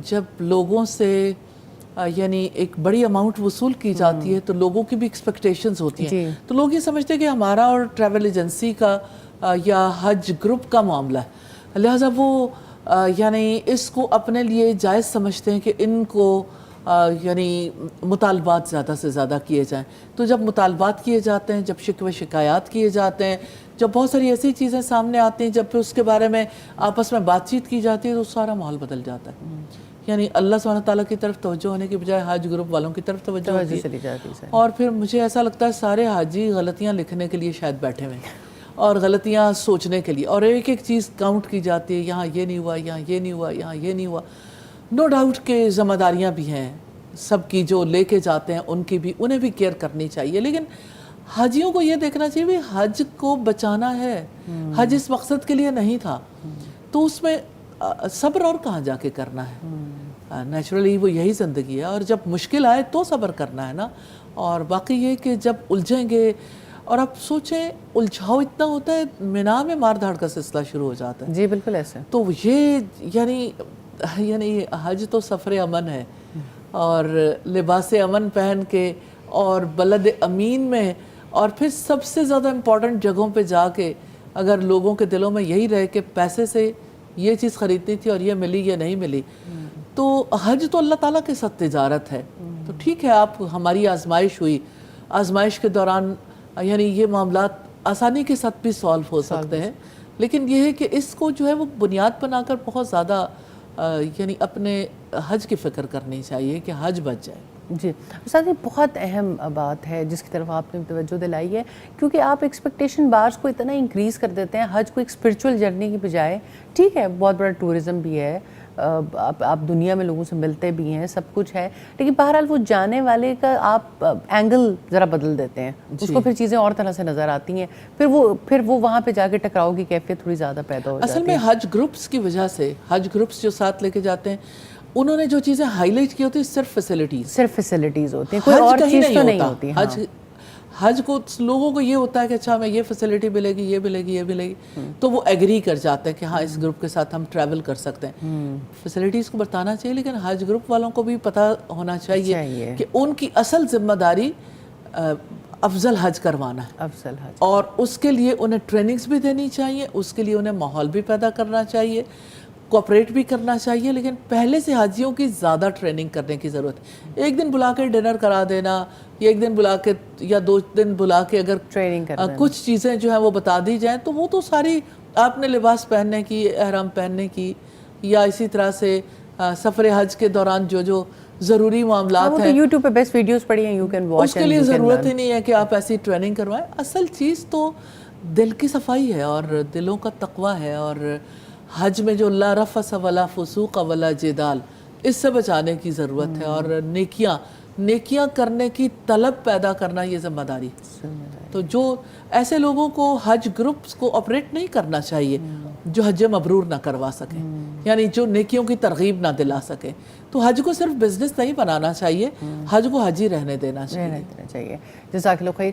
جب لوگوں سے یعنی ایک بڑی اماؤنٹ وصول کی جاتی ہے تو لوگوں کی بھی ایکسپیکٹیشنز ہوتی ہیں، تو لوگ یہ سمجھتے ہیں کہ ہمارا اور ٹریول ایجنسی کا یا حج گروپ کا معاملہ ہے، لہٰذا وہ یعنی اس کو اپنے لیے جائز سمجھتے ہیں کہ ان کو یعنی مطالبات زیادہ سے زیادہ کیے جائیں۔ تو جب مطالبات کیے جاتے ہیں، جب شکوے شکایات کیے جاتے ہیں، جب بہت ساری ایسی چیزیں سامنے آتی ہیں، جب پھر اس کے بارے میں آپس میں بات چیت کی جاتی ہے تو سارا ماحول بدل جاتا ہے۔ یعنی اللہ سبحانہ تعالیٰ کی طرف توجہ ہونے کی بجائے حج گروپ والوں کی طرف توجہ ہوتی ہے، اور پھر مجھے ایسا لگتا ہے سارے حاجی غلطیاں لکھنے کے لیے شاید بیٹھے ہوئے ہیں اور غلطیاں سوچنے کے لیے، اور ایک ایک چیز کاؤنٹ کی جاتی ہے، یہاں یہ نہیں ہوا، یہاں یہ نہیں ہوا، یہاں یہ نہیں ہوا۔ نو ڈاؤٹ کہ ذمہ داریاں بھی ہیں سب کی، جو لے کے جاتے ہیں ان کی بھی، انہیں بھی کیئر کرنی چاہیے، لیکن حاجیوں کو یہ دیکھنا چاہیے بھی حج کو بچانا ہے، حج اس مقصد کے لیے نہیں تھا، تو اس میں صبر اور کہاں جا کے کرنا ہے، نیچرلی وہ یہی زندگی ہے، اور جب مشکل آئے تو صبر کرنا ہے نا۔ اور باقی یہ کہ جب الجھیں گے، اور اب سوچیں الجھاؤ اتنا ہوتا ہے، مینا میں مار دھاڑ کا سلسلہ شروع ہو جاتا ہے۔ جی بالکل ایسے تو یہ یعنی حج تو سفر امن ہے، اور لباس امن پہن کے اور بلد امین میں، اور پھر سب سے زیادہ امپورٹنٹ جگہوں پہ جا کے اگر لوگوں کے دلوں میں یہی رہے کہ پیسے سے یہ چیز خریدنی تھی اور یہ ملی یا نہیں ملی، تو حج تو اللہ تعالیٰ کے ساتھ تجارت ہے۔ تو ٹھیک ہے، آپ ہماری آزمائش ہوئی، آزمائش کے دوران یعنی یہ معاملات آسانی کے ساتھ بھی سالو ہو سکتے ہیں، لیکن یہ ہے کہ اس کو جو ہے وہ بنیاد بنا کر بہت زیادہ یعنی اپنے حج کی فکر کرنی چاہیے کہ حج بچ جائے۔ جی استاد، یہ بہت اہم بات ہے جس کی طرف آپ نے توجہ دلائی ہے، کیونکہ آپ ایکسپیکٹیشن بارز کو اتنا انکریز کر دیتے ہیں حج کو ایک اسپرچول جرنی کی بجائے۔ ٹھیک ہے، بہت بڑا ٹورزم بھی ہے، آپ دنیا میں لوگوں سے ملتے بھی ہیں، سب کچھ ہے، لیکن بہرحال وہ جانے والے کا آپ اینگل ذرا بدل دیتے ہیں، اس کو پھر چیزیں اور طرح سے نظر آتی ہیں، پھر وہ وہاں پہ جا کے ٹکراؤ کی کیفیت تھوڑی زیادہ پیدا ہو جاتی ہے۔ اصل میں حج گروپس کی وجہ سے، حج گروپس جو ساتھ لے کے جاتے ہیں، انہوں نے جو چیزیں ہائی لائٹ کی ہوتی ہیں صرف فیسلٹیز ہوتی ہیں، کوئی اور چیز تو نہیں ہوتی۔ حج کو لوگوں کو یہ ہوتا ہے کہ اچھا ہمیں یہ فیسلٹی ملے گی، یہ ملے گی، یہ ملے گی، تو وہ ایگری کر جاتے ہیں کہ ہاں اس گروپ کے ساتھ ہم ٹریول کر سکتے ہیں۔ فیسلٹیز کو بتانا چاہیے، لیکن حج گروپ والوں کو بھی پتہ ہونا چاہیے کہ ان کی اصل ذمہ داری افضل حج کروانا ہے، اور اس کے لیے انہیں ٹریننگز بھی دینی چاہیے، اس کے لیے انہیں ماحول بھی پیدا کرنا چاہیے، کوآپریٹ بھی کرنا چاہیے، لیکن پہلے سے حاجیوں کی زیادہ ٹریننگ کرنے کی ضرورت ہے۔ ایک دن بلا کے ڈنر کرا دینا، یا ایک دن بلا کے یا 2 دن بلا کے اگر کچھ چیزیں جو ہیں وہ بتا دی جائیں، تو وہ تو ساری آپ نے لباس پہننے کی، احرام پہننے کی، یا اسی طرح سے سفر حج کے دوران جو ضروری معاملات ہیں، یوٹیوب پہ بیسٹ ویڈیوز پڑھی ہیں، اس کے لیے ضرورت ہی نہیں ہے کہ آپ ایسی ٹریننگ کروائیں۔ اصل چیز تو دل کی صفائی ہے اور دلوں کا تقوی ہے، اور حج میں جو لا رفث ولا فسوق ولا جدال، اس سے بچانے کی ضرورت ہے، اور نیکیاں کرنے کی طلب پیدا کرنا یہ ذمہ داری۔ تو جو ایسے لوگوں کو حج گروپس کو آپریٹ نہیں کرنا چاہیے جو حج مبرور نہ کروا سکیں، یعنی جو نیکیوں کی ترغیب نہ دلا سکیں۔ تو حج کو صرف بزنس نہیں بنانا چاہیے، حج کو حج ہی رہنے دینا چاہیے۔ جزاک اللہ خیر۔